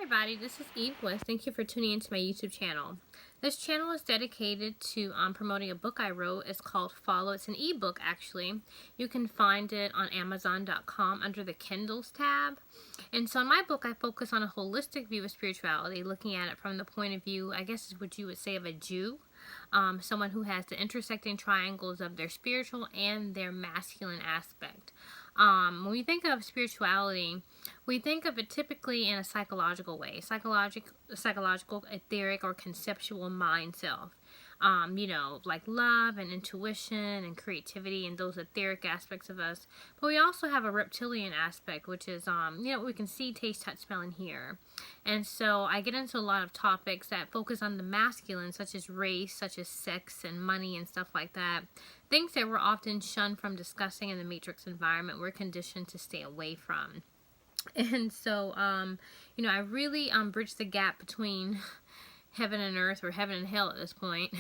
everybody, this is Eve West. Thank you for tuning into my YouTube channel. This channel is dedicated to promoting a book I wrote. It's called Follow. It's an ebook actually. You can find it on Amazon.com under the Kindles tab. And so in my book I focus on a holistic view of spirituality, looking at it from the point of view, I guess is what you would say, of a Jew. Someone who has the intersecting triangles of their spiritual and their masculine aspect. When we think of spirituality, we think of it typically in a psychological way, psychological, etheric, or conceptual mind self. Like love and intuition and creativity and those etheric aspects of us. But we also have a reptilian aspect, which is, we can see, taste, touch, smell, and hear. And so I get into a lot of topics that focus on the masculine, such as race, such as sex and money and stuff like that. Things that we're often shunned from discussing in the matrix environment, we're conditioned to stay away from. And so, I really bridge the gap between heaven and earth, or heaven and hell at this point,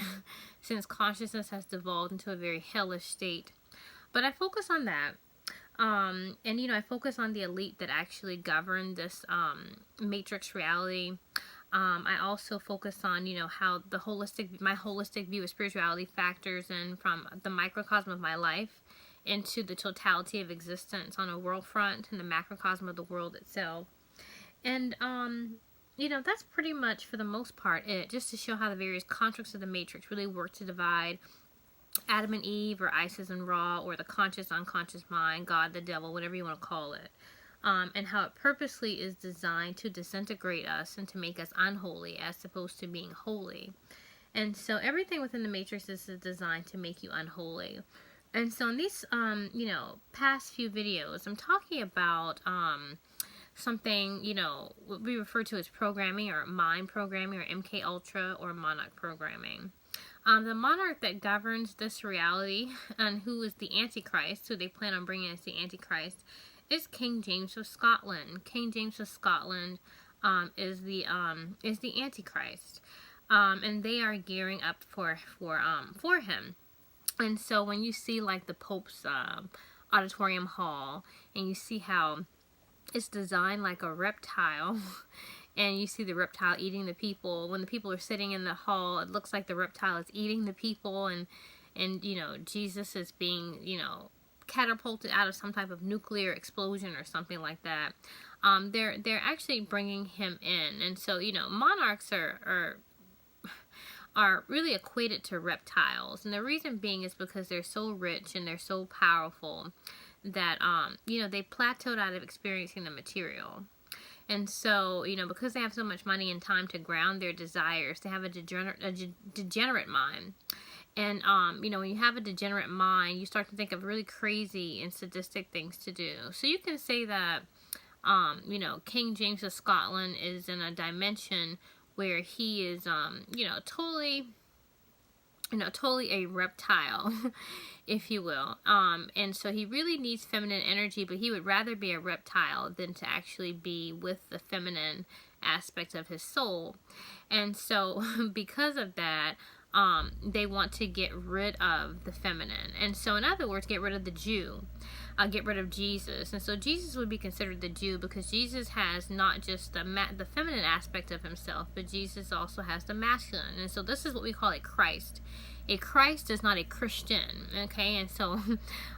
since consciousness has devolved into a very hellish state. But I focus on that. I focus on the elite that actually govern this matrix reality. I also focus on, how my holistic view of spirituality factors in from the microcosm of my life into the totality of existence on a world front and the macrocosm of the world itself. And, that's pretty much, for the most part, it. Just to show how the various constructs of the matrix really work to divide Adam and Eve, or Isis and Ra, or the conscious, unconscious mind, God, the devil, whatever you want to call it. And how it purposely is designed to disintegrate us and to make us unholy as opposed to being holy. And so everything within the matrix is designed to make you unholy. And so in these, past few videos, I'm talking about something, what we refer to as programming, or mind programming, or MK Ultra, or monarch programming. The monarch that governs this reality, and who is the Antichrist, who they plan on bringing as the Antichrist, is King James of Scotland. King James of Scotland is the Antichrist, and they are gearing up for him. And so when you see like the Pope's auditorium hall, and you see how it's designed like a reptile, and you see the reptile eating the people. When the people are sitting in the hall, it looks like the reptile is eating the people, and Jesus is being catapulted out of some type of nuclear explosion or something like that. They're actually bringing him in, and so monarchs are really equated to reptiles, and the reason being is because they're so rich and they're so powerful that they plateaued out of experiencing the material. And so, because they have so much money and time to ground their desires, they have a degenerate mind. And, when you have a degenerate mind, you start to think of really crazy and sadistic things to do. So you can say that, King James of Scotland is in a dimension where he is, totally a reptile, if you will. And so he really needs feminine energy, but he would rather be a reptile than to actually be with the feminine aspect of his soul. And so because of that, they want to get rid of the feminine. And so in other words, get rid of the Jew. Get rid of Jesus. And so Jesus would be considered the Jew because Jesus has not just the feminine aspect of himself, but Jesus also has the masculine. And so this is what we call a Christ. A Christ is not a Christian, okay? And so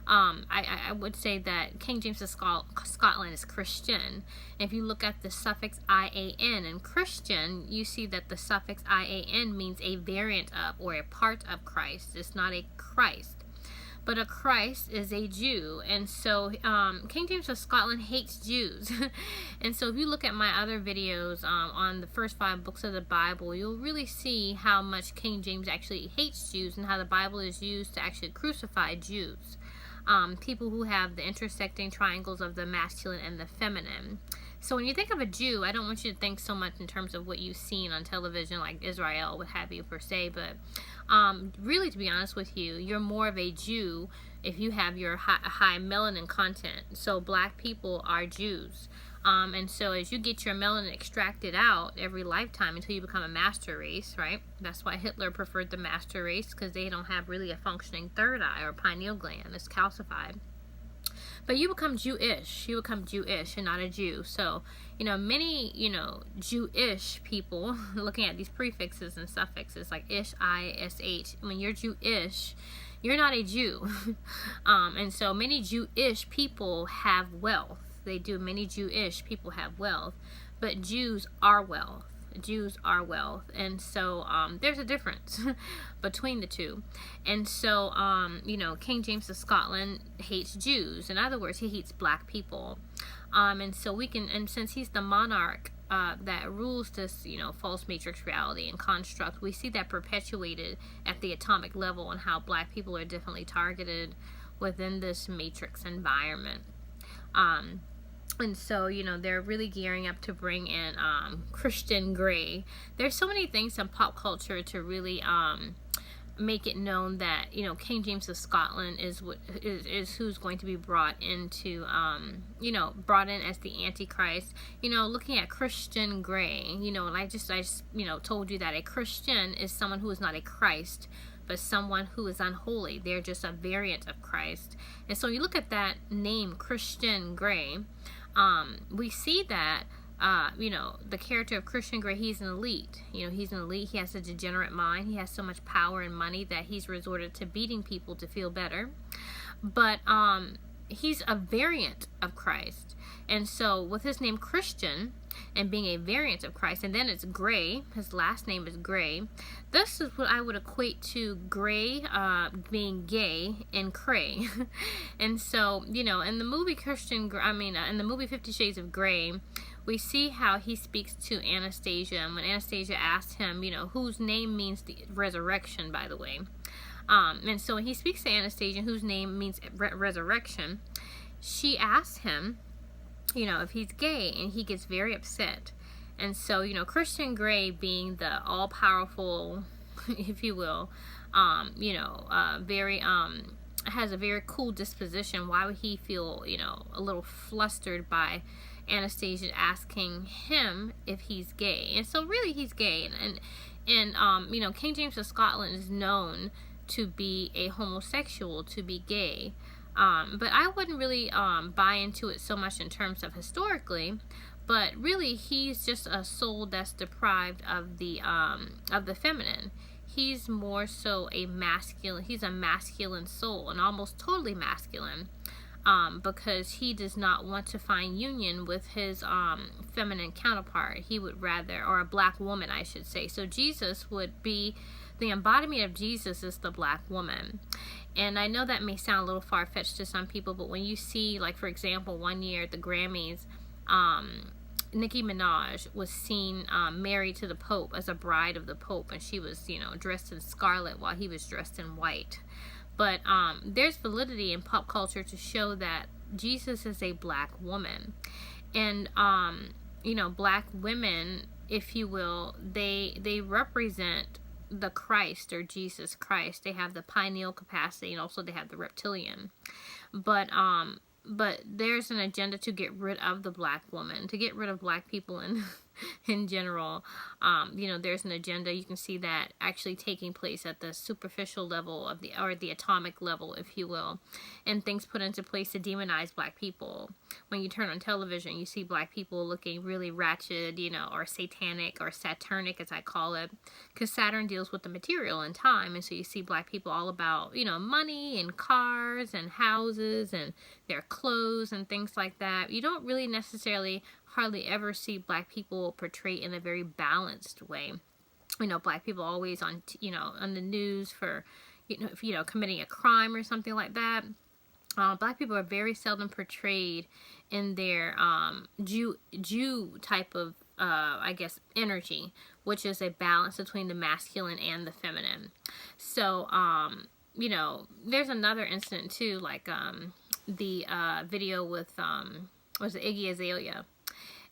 I would say that King James of Scotland is Christian. If you look at the suffix IAN in Christian, you see that the suffix IAN means a variant of, or a part of Christ. It's not a Christ. But a Christ is a Jew. And so King James of Scotland hates Jews. And so if you look at my other videos on the first 5 books of the Bible, you'll really see how much King James actually hates Jews, and how the Bible is used to actually crucify Jews. People who have the intersecting triangles of the masculine and the feminine. So when you think of a Jew, I don't want you to think so much in terms of what you've seen on television, like Israel, what have you, per se, but really, to be honest with you, you're more of a Jew if you have your high melanin content. So black people are Jews. And so as you get your melanin extracted out every lifetime until you become a master race, right? That's why Hitler preferred the master race, because they don't have really a functioning third eye or pineal gland. It's calcified. But you become Jewish. You become Jewish and not a Jew. So, many, Jewish people, looking at these prefixes and suffixes like ish, I-S-H, when you're Jewish, you're not a Jew. And so many Jewish people have wealth. They do. Many Jewish people have wealth. But Jews are wealth. Jews are wealth. And so there's a difference between the two. And so, King James of Scotland hates Jews. In other words, he hates black people. And so and since he's the monarch that rules this, false matrix reality and construct, we see that perpetuated at the atomic level and how black people are definitely targeted within this matrix environment. And so, they're really gearing up to bring in Christian Grey. There's so many things in pop culture to really make it known that, King James of Scotland is who's going to be brought into, brought in as the Antichrist. Looking at Christian Grey, and I just told you that a Christian is someone who is not a Christ, but someone who is unholy. They're just a variant of Christ. And so you look at that name, Christian Grey, we see that, the character of Christian Grey, he's an elite. He's an elite. He has a degenerate mind. He has so much power and money that he's resorted to beating people to feel better. But he's a variant of Christ. And so with his name Christian and being a variant of Christ, and then it's Grey, his last name is Grey, this is what I would equate to Grey being gay and cray. And so, in the movie in the movie 50 Shades of Grey, we see how he speaks to Anastasia, and when Anastasia asked him, whose name means the resurrection, by the way. And so when he speaks to Anastasia, whose name means resurrection, she asks him, if he's gay, and he gets very upset. And so, Christian Grey being the all-powerful, if you will, very, has a very cool disposition. Why would he feel, a little flustered by Anastasia asking him if he's gay? And so really he's gay. And King James of Scotland is known to be a homosexual, to be gay. But I wouldn't really buy into it so much in terms of historically, but really he's just a soul that's deprived of the feminine. He's more so a masculine. He's a masculine soul, and almost totally masculine, because he does not want to find union with his feminine counterpart. He would rather, or a black woman, I should say. So Jesus would be, the embodiment of Jesus is the black woman. And I know that may sound a little far-fetched to some people, but when you see, like, for example, one year at the Grammys, Nicki Minaj was seen married to the Pope as a bride of the Pope, and she was, dressed in scarlet while he was dressed in white. But there's validity in pop culture to show that Jesus is a black woman. And, black women, if you will, they represent the Christ, or Jesus Christ. They have the pineal capacity, and also they have the reptilian. But there's an agenda to get rid of the black woman, to get rid of black people in general. There's an agenda. You can see that actually taking place at the superficial level of the atomic level, if you will, and things put into place to demonize black people. When you turn on television, you see black people looking really ratchet, or satanic, or saturnic, as I call it, because Saturn deals with the material and time. And so you see black people all about, money and cars and houses and their clothes and things like that. You don't really necessarily hardly ever see black people portrayed in a very balanced way. Black people always on the news for, committing a crime or something like that. Black people are very seldom portrayed in their Jew type of, energy, which is a balance between the masculine and the feminine. So, there's another incident too, like the video with was it Iggy Azalea.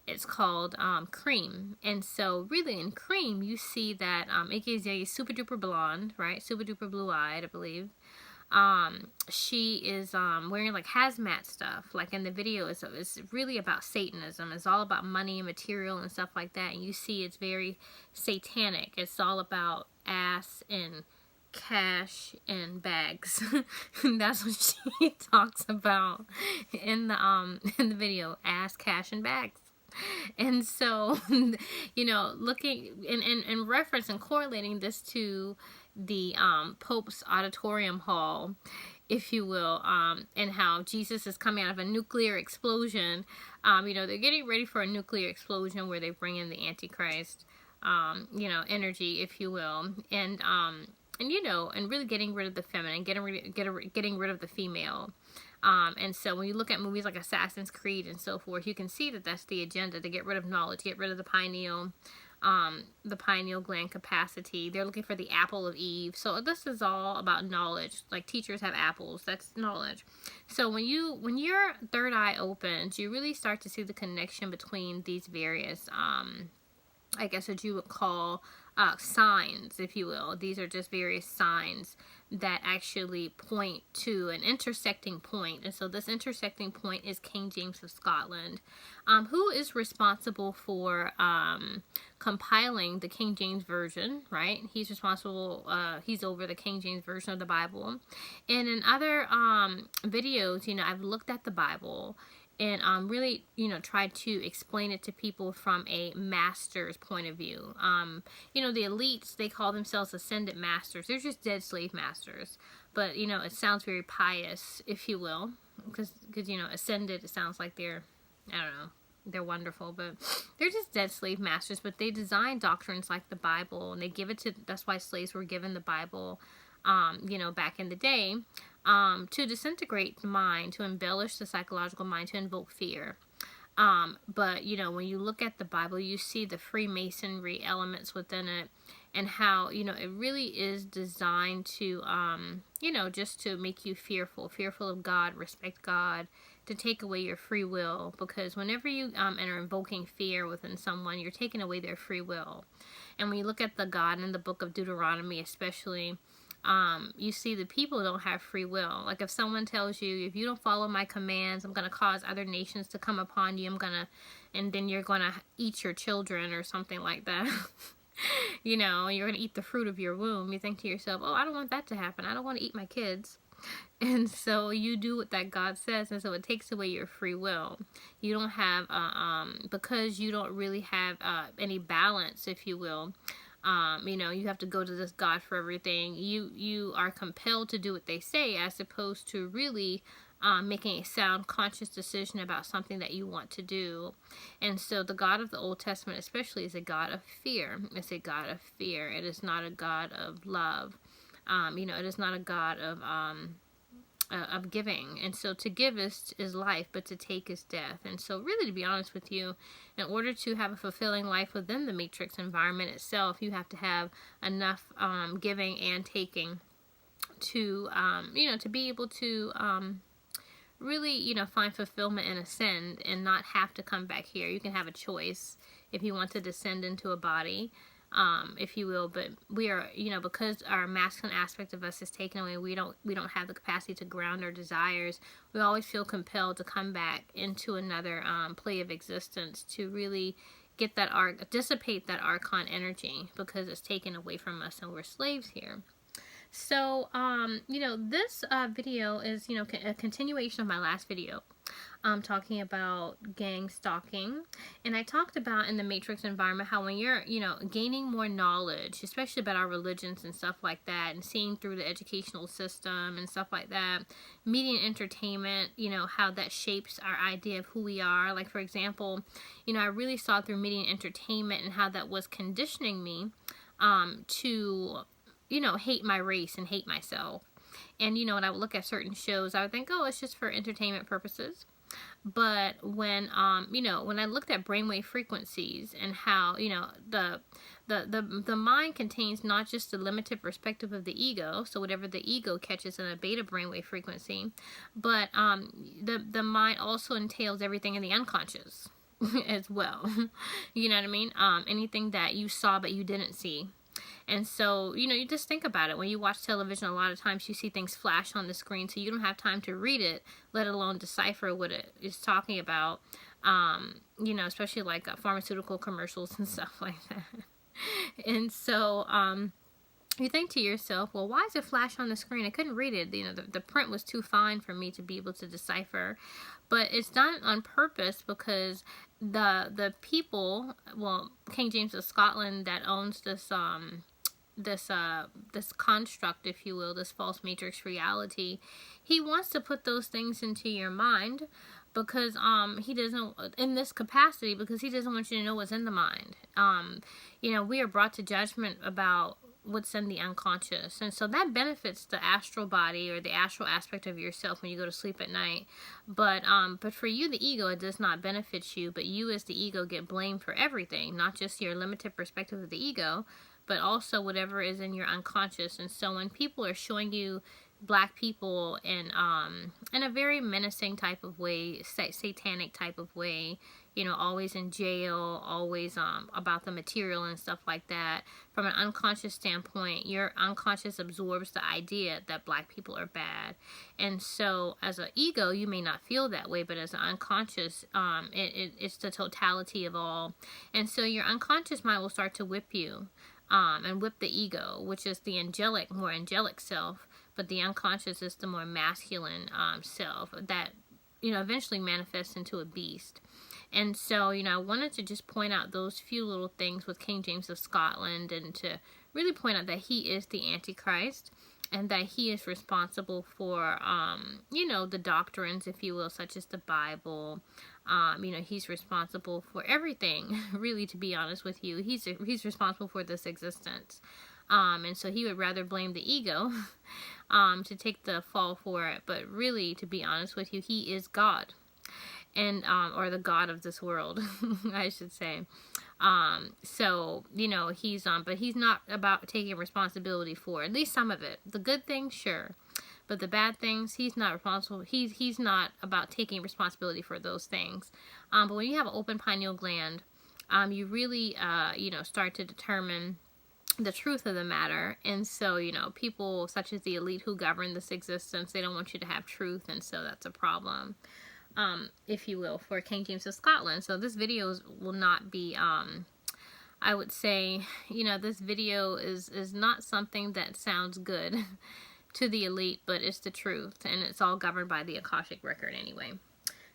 It's called Cream. And so really in Cream, you see that Iggy Azalea is super duper blonde, right? Super duper blue eyed, I believe. She is wearing like hazmat stuff. Like in the video, it's really about Satanism. It's all about money and material and stuff like that. And you see it's very satanic. It's all about ass and cash and bags. That's what she talks about in the video, ass, cash, and bags. And so, looking in reference and correlating this to the Pope's auditorium hall, if you will, and how Jesus is coming out of a nuclear explosion. They're getting ready for a nuclear explosion where they bring in the Antichrist, energy, if you will, and really getting rid of the feminine, getting rid of the female. And so when you look at movies like Assassin's Creed and so forth, you can see that that's the agenda, to get rid of knowledge, get rid of the pineal gland capacity. They're looking for the apple of Eve. So this is all about knowledge. Like teachers have apples, that's knowledge. So when your third eye opens, you really start to see the connection between these various, I guess what you would call signs, if you will. These are just various signs that actually point to an intersecting point. And so this intersecting point is King James of Scotland, who is responsible for compiling the King James Version, right? He's responsible, he's over the King James Version of the Bible. And in other videos, I've looked at the Bible and really, tried to explain it to people from a master's point of view. The elites, they call themselves ascended masters. They're just dead slave masters. But, it sounds very pious, if you will. Because ascended, it sounds like they're, I don't know, they're wonderful. But they're just dead slave masters. But they design doctrines like the Bible. And they give it to, that's why slaves were given the Bible, back in the day. To disintegrate the mind, to embellish the psychological mind, to invoke fear. But, when you look at the Bible, you see the Freemasonry elements within it, and how, it really is designed to, just to make you fearful of God, respect God, to take away your free will. Because whenever you are invoking fear within someone, you're taking away their free will. And when you look at the God in the book of Deuteronomy, especially, you see the people don't have free will. Like if someone tells you, if you don't follow my commands, I'm going to cause other nations to come upon you, and then you're going to eat your children or something like that. You're going to eat the fruit of your womb. You think to yourself, oh, I don't want that to happen. I don't want to eat my kids. And so you do what that God says, and so it takes away your free will. You don't have, because you don't really have any balance, if you will. You have to go to this God for everything. You are compelled to do what they say, as opposed to really making a sound, conscious decision about something that you want to do. And so the God of the Old Testament especially is a God of fear. It's a God of fear. It is not a God of love. It is not a God of giving. And so to give is life, but to take is death. And so really, to be honest with you, in order to have a fulfilling life within the matrix environment itself, you have to have enough giving and taking to, to be able to really, find fulfillment and ascend and not have to come back here. You can have a choice if you want to descend into a body, if you will, but we are, because our masculine aspect of us is taken away, we don't have the capacity to ground our desires. We always feel compelled to come back into another play of existence to really get that dissipate that archon energy, because it's taken away from us and we're slaves here. So, this video is, a continuation of my last video. Talking about gang stalking, and I talked about in the matrix environment how when you're gaining more knowledge, especially about our religions and stuff like that, and seeing through the educational system and stuff like that, media and entertainment, how that shapes our idea of who we are. Like, for example, I really saw through media and entertainment and how that was conditioning me to hate my race and hate myself. And when I would look at certain shows, I would think, oh, it's just for entertainment purposes. But when when I looked at brainwave frequencies and how the mind contains not just the limited perspective of the ego, so whatever the ego catches in a beta brainwave frequency, but the mind also entails everything in the unconscious as well. You know what I mean? Anything that you saw but you didn't see. And so, you just think about it. When you watch television, a lot of times you see things flash on the screen, so you don't have time to read it, let alone decipher what it is talking about, especially like pharmaceutical commercials and stuff like that. And so, you think to yourself, well, why is it flash on the screen? I couldn't read it. The print was too fine for me to be able to decipher. But it's done on purpose because the people, well, King James of Scotland that owns this construct, if you will, this false matrix reality, he wants to put those things into your mind because he doesn't, in this capacity, because he doesn't want you to know what's in the mind. We are brought to judgment about what's in the unconscious, and so that benefits the astral body or the astral aspect of yourself when you go to sleep at night. But for you, the ego, it does not benefit you, but you as the ego get blamed for everything, not just your limited perspective of the ego, but also whatever is in your unconscious. And so when people are showing you black people in a very menacing type of way, satanic type of way, always in jail, always about the material and stuff like that, from an unconscious standpoint, your unconscious absorbs the idea that black people are bad. And so as an ego, you may not feel that way, but as an unconscious, it's the totality of all. And so your unconscious mind will start to whip you, and whip the ego, which is the more angelic self, but the unconscious is the more masculine self that eventually manifests into a beast. And so, I wanted to just point out those few little things with King James of Scotland, and to really point out that he is the Antichrist, and that he is responsible for, the doctrines, if you will, such as the Bible. He's responsible for everything, really, to be honest with you. He's responsible for this existence. And so he would rather blame the ego to take the fall for it. But really, to be honest with you, he is God. And or the God of this world, I should say. So he's but he's not about taking responsibility for at least some of it. The good things, sure, but the bad things, he's not responsible. He's not about taking responsibility for those things. But when you have an open pineal gland, you really start to determine the truth of the matter. And so people such as the elite who govern this existence, they don't want you to have truth, and so that's a problem. If you will, for King James of Scotland. So this video will not be, I would say, this video is not something that sounds good to the elite, but it's the truth, and it's all governed by the Akashic record anyway.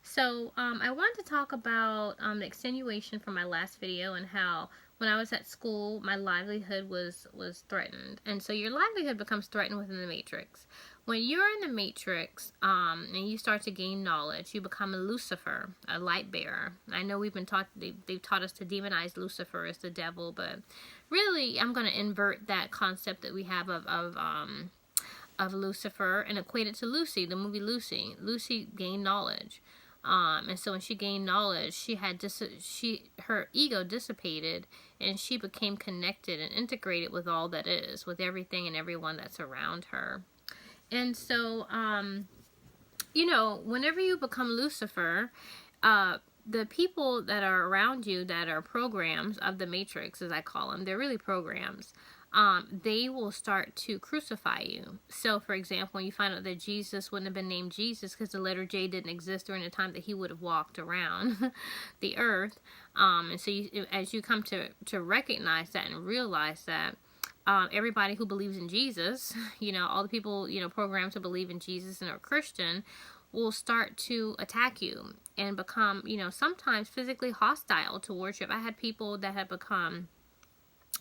So, I wanted to talk about the extenuation from my last video, and how when I was at school, my livelihood was threatened. And so your livelihood becomes threatened within the matrix. When you're in the matrix, and you start to gain knowledge, you become a Lucifer, a light bearer. I know we've been taught, they've taught us to demonize Lucifer as the devil, but really, I'm going to invert that concept that we have of Lucifer and equate it to Lucy, the movie Lucy. Lucy gained knowledge. And so when she gained knowledge, she had her ego dissipated, and she became connected and integrated with all that is, with everything and everyone that's around her. And so, whenever you become Lucifer, the people that are around you that are programs of the matrix, as I call them, they're really programs. They will start to crucify you. So, for example, when you find out that Jesus wouldn't have been named Jesus because the letter J didn't exist during the time that he would have walked around the earth. And so as you come to recognize that and realize that, everybody who believes in Jesus, all the people, programmed to believe in Jesus and are Christian, will start to attack you and become, sometimes physically hostile towards you. I had people that have become,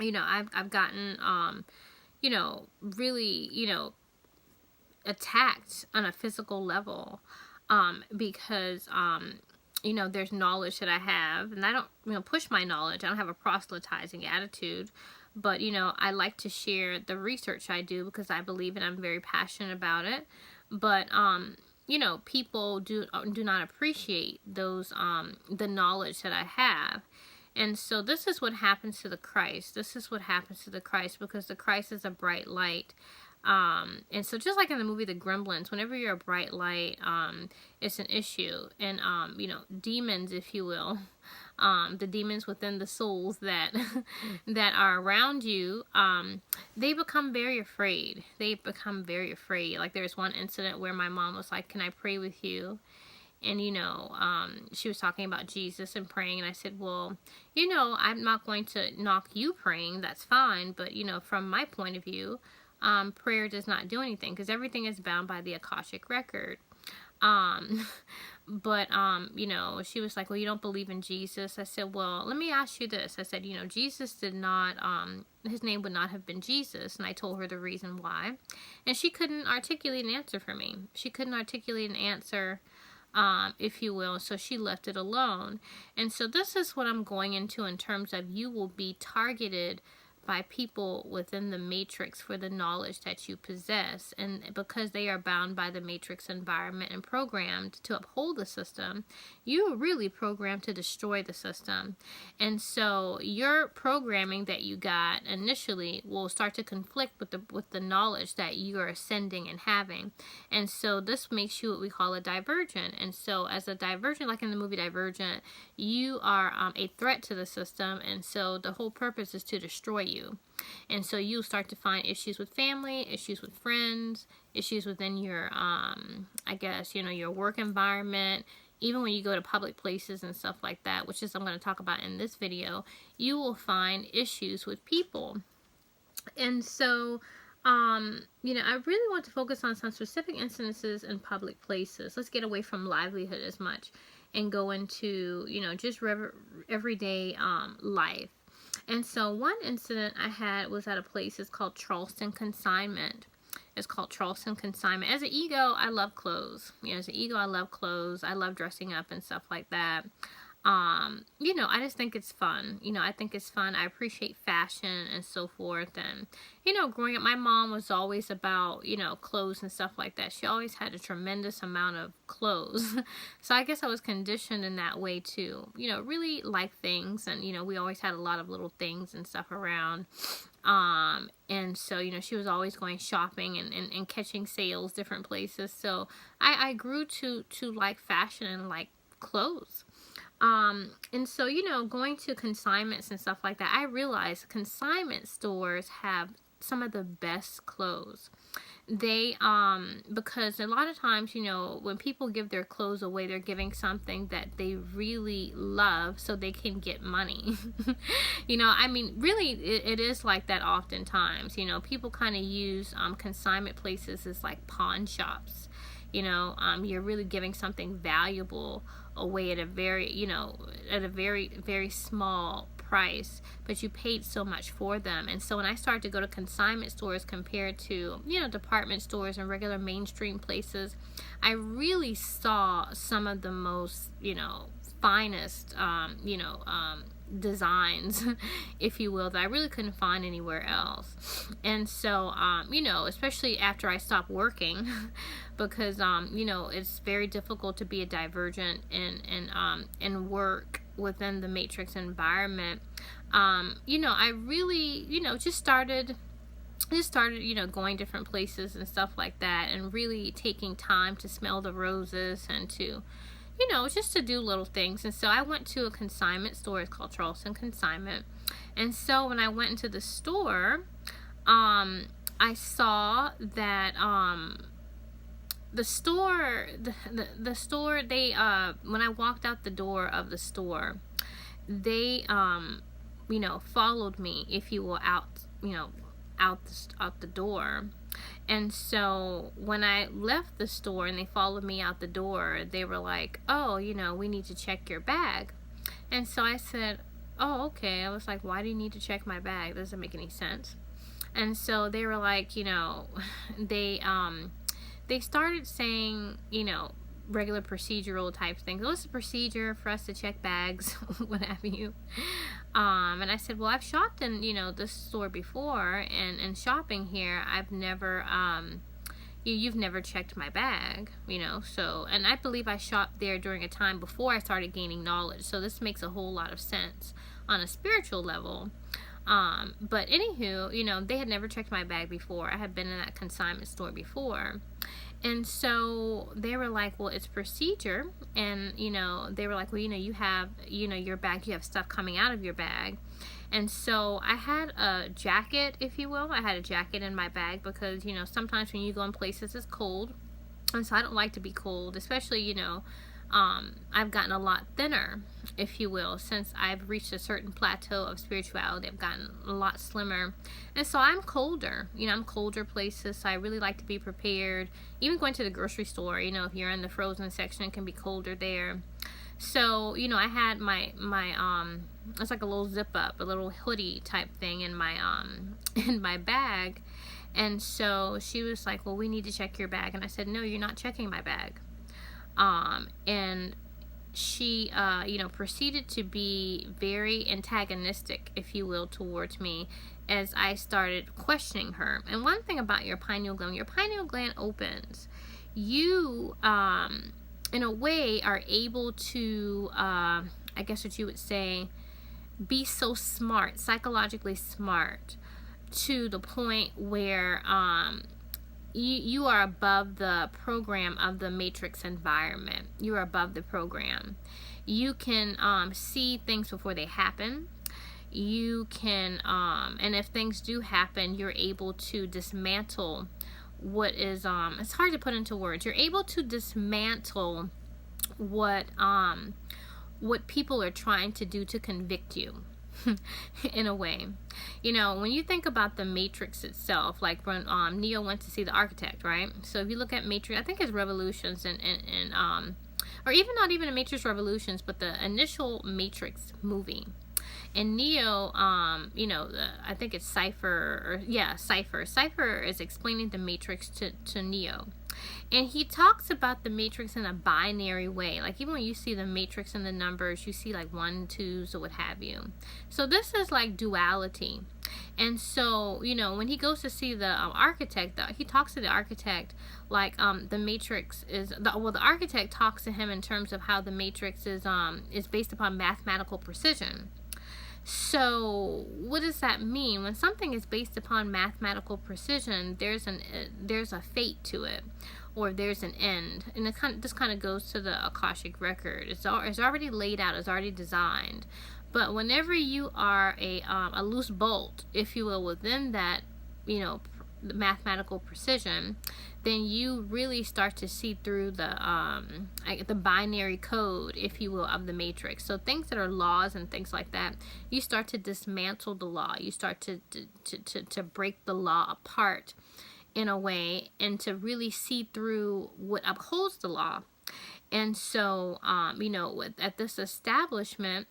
I've gotten, really, attacked on a physical level, because, there's knowledge that I have, and I don't, push my knowledge. I don't have a proselytizing attitude, but, I like to share the research I do because I believe it. I'm very passionate about it. But, people do not appreciate those, the knowledge that I have. And so this is what happens to the Christ. This is what happens to the Christ, because the Christ is a bright light. And so just like in the movie The Gremlins, whenever you're a bright light, it's an issue. And, demons, if you will, the demons within the souls that that are around you, they become very afraid. They become very afraid. Like, there's one incident where my mom was like, "Can I pray with you?" And, she was talking about Jesus and praying. And I said, well, I'm not going to knock you praying. That's fine. But, from my point of view, prayer does not do anything because everything is bound by the Akashic record. But, she was like, well, you don't believe in Jesus. I said, well, let me ask you this. I said, Jesus did not, his name would not have been Jesus. And I told her the reason why. And she couldn't articulate an answer for me. She couldn't articulate an answer, if you will. So she left it alone. And so this is what I'm going into in terms of you will be targeted by people within the matrix for the knowledge that you possess. And because they are bound by the matrix environment and programmed to uphold the system, you are really programmed to destroy the system. And so your programming that you got initially will start to conflict with the knowledge that you are ascending and having. And so this makes you what we call a divergent. And so as a divergent, like in the movie Divergent, you are a threat to the system. And so the whole purpose is to destroy you. And so you'll start to find issues with family, issues with friends, issues within your, your work environment. Even when you go to public places and stuff like that, which is I'm going to talk about in this video, you will find issues with people. And so, I really want to focus on some specific incidences in public places. Let's get away from livelihood as much and go into, just everyday life. And so one incident I had was at a place, it's called Charleston Consignment. It's called Charleston Consignment. As an ego, I love clothes. As an ego, I love clothes. I love dressing up and stuff like that. I just think it's fun. I think it's fun. I appreciate fashion and so forth. And, growing up, my mom was always about, clothes and stuff like that. She always had a tremendous amount of clothes. So I guess I was conditioned in that way to, really like things. And, we always had a lot of little things and stuff around. And so, she was always going shopping and catching sales, different places. So I grew to like fashion and like clothes. And so, going to consignments and stuff like that, I realized consignment stores have some of the best clothes. They, because a lot of times, when people give their clothes away, they're giving something that they really love so they can get money. Really, it is like that oftentimes. People kind of use consignment places as like pawn shops. You're really giving something valuable away at a very, very small price, but you paid so much for them. And so when I started to go to consignment stores compared to, department stores and regular mainstream places, I really saw some of the most, finest, designs, if you will, that I really couldn't find anywhere else. And so, especially after I stopped working, because, it's very difficult to be a divergent and work within the matrix environment. I really, just started, going different places and stuff like that, and really taking time to smell the roses and to, just to do little things. And so I went to a consignment store. It's called Charleston Consignment. And so when I went into the store, I saw that the store, they, when I walked out the door of the store, they, followed me, if you will, out the door. And so when I left the store and they followed me out the door, they were like, oh, we need to check your bag. And so I said, oh, okay. I was like, why do you need to check my bag? Doesn't make any sense. And so they were like, they started saying, regular procedural type things. What's the procedure for us to check bags, what have you? And I said, well, I've shopped in, this store before, and shopping here, I've never, you've never checked my bag, so, and I believe I shopped there during a time before I started gaining knowledge, so this makes a whole lot of sense on a spiritual level. But anywho, they had never checked my bag before. I had been in that consignment store before. And so they were like, well, it's procedure. And, they were like, well, you have, your bag, you have stuff coming out of your bag. And so I had a jacket, if you will. I had a jacket in my bag because, sometimes when you go in places, it's cold. And so I don't like to be cold, especially, I've gotten a lot thinner, if you will, since I've reached a certain plateau of spirituality. I've gotten a lot slimmer, and so I'm colder. I'm colder places, so I really like to be prepared. Even going to the grocery store, if you're in the frozen section, it can be colder there. So, I had my it's like a little zip up, a little hoodie type thing in my in my bag. And so she was like, well, we need to check your bag. And I said, no, you're not checking my bag. And she, proceeded to be very antagonistic, if you will, towards me as I started questioning her. And one thing about your pineal gland, when your pineal gland opens, you, in a way, are able to, I guess what you would say, be so smart, psychologically smart, to the point where you are above the program of the matrix environment. You are above the program. You can see things before they happen. You can, and if things do happen, you're able to dismantle what is, it's hard to put into words. You're able to dismantle what people are trying to do to convict you. In a way, when you think about the matrix itself, like when Neo went to see the architect, right? So if you look at Matrix, I think it's Revolutions and or even not even a Matrix Revolutions, but the initial Matrix movie. And Neo, I think it's Cypher, Cypher. Cypher is explaining the Matrix to Neo. And he talks about the matrix in a binary way. Like, even when you see the matrix and the numbers, you see like 1, 2s, or what have you. So this is like duality. And so, when he goes to see the architect, he talks to the architect like the matrix is, the architect talks to him in terms of how the matrix is based upon mathematical precision. So what does that mean? When something is based upon mathematical precision, there's a fate to it, or there's an end. And this kind of goes to the Akashic record. It's already laid out. It's already designed. But whenever you are a loose bolt, if you will, within that, the mathematical precision, then you really start to see through the binary code, if you will, of the matrix. So things that are laws and things like that, you start to dismantle the law. You start to break the law apart in a way, and to really see through what upholds the law. And so, at this establishment,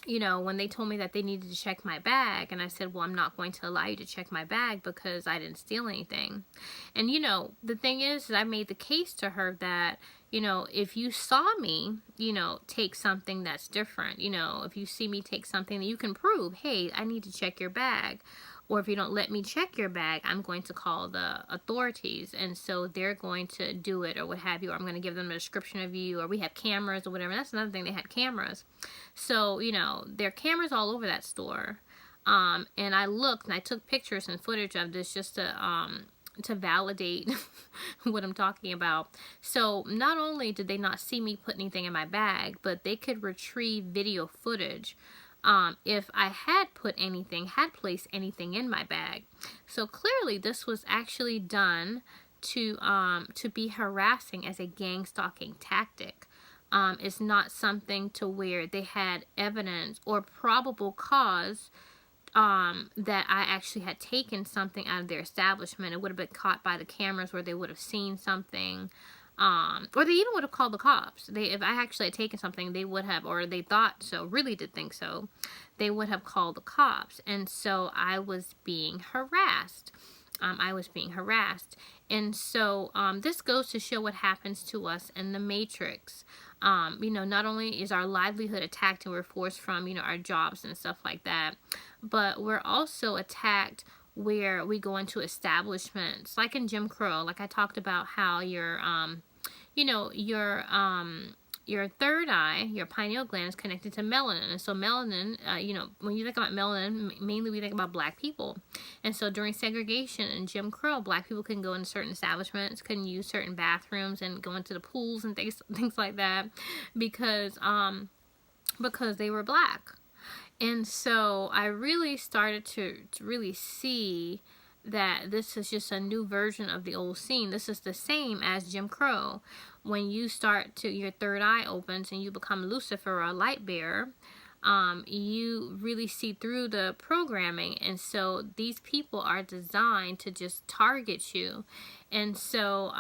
when they told me that they needed to check my bag, and I said, well, I'm not going to allow you to check my bag because I didn't steal anything. And, the thing is I made the case to her that, if you saw me, take something that's different, if you see me take something that you can prove, hey, I need to check your bag. Or if you don't let me check your bag, I'm going to call the authorities. And so they're going to do it, or what have you. Or I'm going to give them a description of you. Or we have cameras or whatever. That's another thing. They had cameras. So, there are cameras all over that store. And I looked and I took pictures and footage of this just to validate what I'm talking about. So not only did they not see me put anything in my bag, but they could retrieve video footage if I had placed anything in my bag. So clearly this was actually done to be harassing as a gang stalking tactic. It's not something to where they had evidence or probable cause that I actually had taken something out of their establishment. It would have been caught by the cameras where they would have seen something. Or they even would have called the cops. If I actually had taken something, they would have, or they thought so, really did think so, they would have called the cops. And so I was being harassed. And so this goes to show what happens to us in the matrix. Not only is our livelihood attacked and we're forced from, our jobs and stuff like that, but we're also attacked where we go into establishments, like in Jim Crow, like I talked about how your third eye, your pineal gland, is connected to melanin. And so melanin, when you think about melanin, mainly we think about black people. And so during segregation and Jim Crow, black people couldn't go into certain establishments, couldn't use certain bathrooms and go into the pools and things like that because they were black. And so I really started to really see that this is just a new version of the old scene. This is the same as Jim Crow. When you start to, your third eye opens and you become Lucifer or a light bearer, you really see through the programming. And so these people are designed to just target you. And so,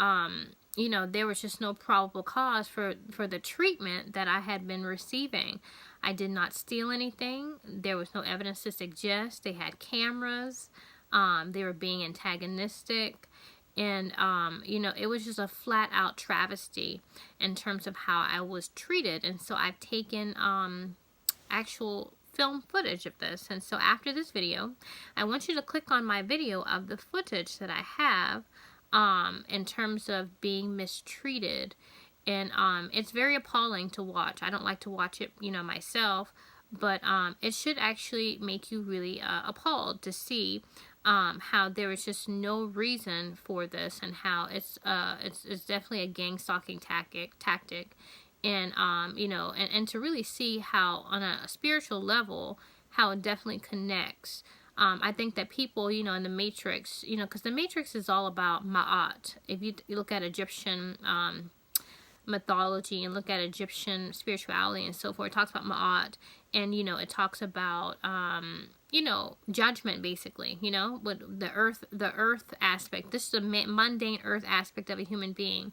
you know, there was just no probable cause for the treatment that I had been receiving. I did not steal anything. There was no evidence to suggest. They had cameras. They were being antagonistic. And, you know, it was just a flat out travesty in terms of how I was treated. And so I've taken actual film footage of this. And so after this video, I want you to click on my video of the footage that I have in terms of being mistreated. And it's very appalling to watch. I don't like to watch it, you know, myself, but it should actually make you really appalled to see how there was just no reason for this, and how it's definitely a gang stalking tactic. And you know, and to really see how on a spiritual level how it definitely connects. I think that people, you know, in the Matrix, you know, because the Matrix is all about Ma'at. If you look at Egyptian mythology and look at Egyptian spirituality and so forth, it talks about Ma'at, and you know, it talks about you know, judgment, basically, you know, with the earth aspect. This is the mundane earth aspect of a human being,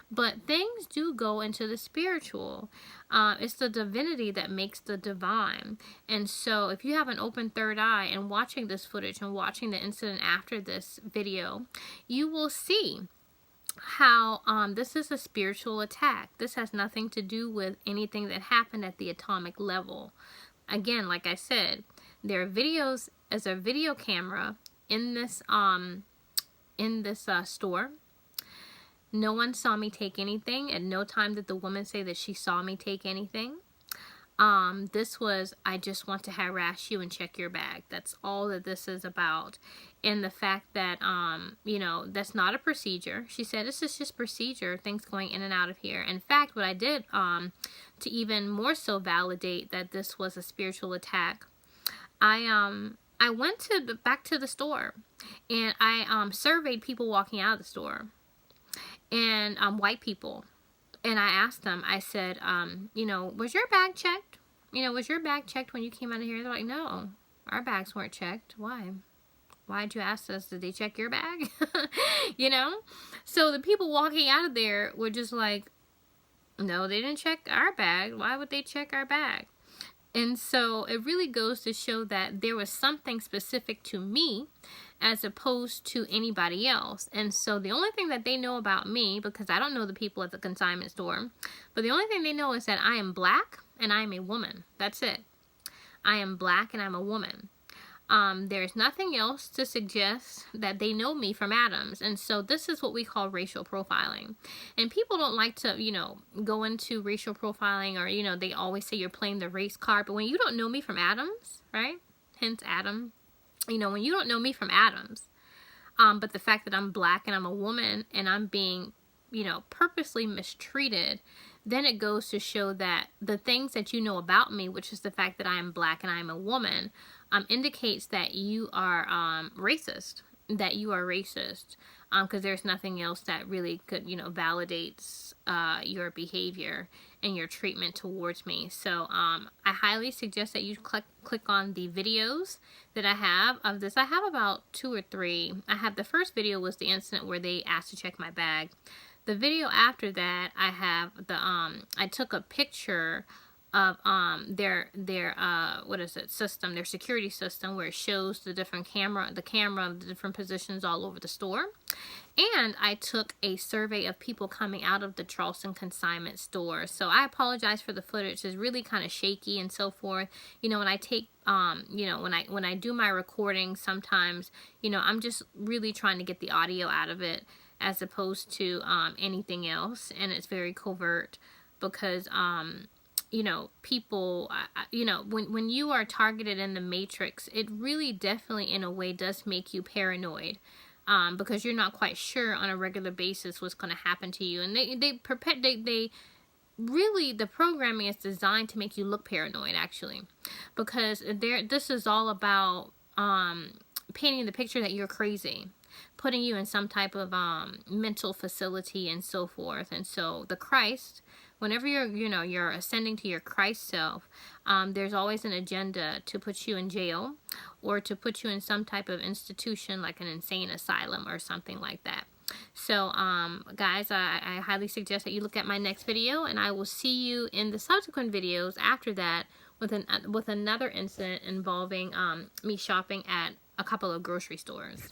but things do go into the spiritual. It's the divinity that makes the divine. And so if you have an open third eye and watching this footage and watching the incident after this video, you will see how this is a spiritual attack. This has nothing to do with anything that happened at the atomic level. Again, like I said, there are videos as a video camera in this store. No one saw me take anything. At no time did the woman say that she saw me take anything. This was, I just want to harass you and check your bag. That's all that this is about. And the fact that, you know, that's not a procedure. She said, this is just procedure, things going in and out of here. In fact, what I did, to even more so validate that this was a spiritual attack, I went back to the store, and I, surveyed people walking out of the store, and, white people. And I asked them, I said, you know, was your bag checked? You know, was your bag checked when you came out of here? They're like, no, our bags weren't checked. Why? Why'd you ask us? Did they check your bag? You know? So the people walking out of there were just like, no, they didn't check our bag. Why would they check our bag? And so it really goes to show that there was something specific to me as opposed to anybody else. And so the only thing that they know about me, because I don't know the people at the consignment store, but the only thing they know is that I am black and I am a woman. That's it. I am black and I'm a woman. There's nothing else to suggest that they know me from Adams. And so this is what we call racial profiling. And people don't like to, you know, go into racial profiling, or, you know, they always say you're playing the race card. But when you don't know me from Adams, right? Hence Adam. You know, when you don't know me from Adams, but the fact that I'm black and I'm a woman and I'm being, you know, purposely mistreated, then it goes to show that the things that you know about me, which is the fact that I am black and I am a woman, indicates that you are racist, because there's nothing else that really could, you know, validates your behavior and your treatment towards me. So I highly suggest that you click on the videos that I have of this. I have about 2 or 3. I have, the first video was the incident where they asked to check my bag. The video after that, I have the I took a picture of their what is it, system, their security system, where it shows the different camera of the different positions all over the store. And I took a survey of people coming out of the Charleston consignment store. So I apologize for the footage. It's really kind of shaky and so forth. You know, when I take you know, when I do my recording, sometimes, you know, I'm just really trying to get the audio out of it as opposed to anything else, and it's very covert because you know, people, you know, when you are targeted in the Matrix, it really definitely in a way does make you paranoid, because you're not quite sure on a regular basis what's going to happen to you. And they really, the programming is designed to make you look paranoid, actually, because this is all about painting the picture that you're crazy, putting you in some type of mental facility and so forth. And so the Christ, whenever you're ascending to your Christ self, there's always an agenda to put you in jail or to put you in some type of institution like an insane asylum or something like that. So guys, I highly suggest that you look at my next video, and I will see you in the subsequent videos after that with another incident involving me shopping at a couple of grocery stores.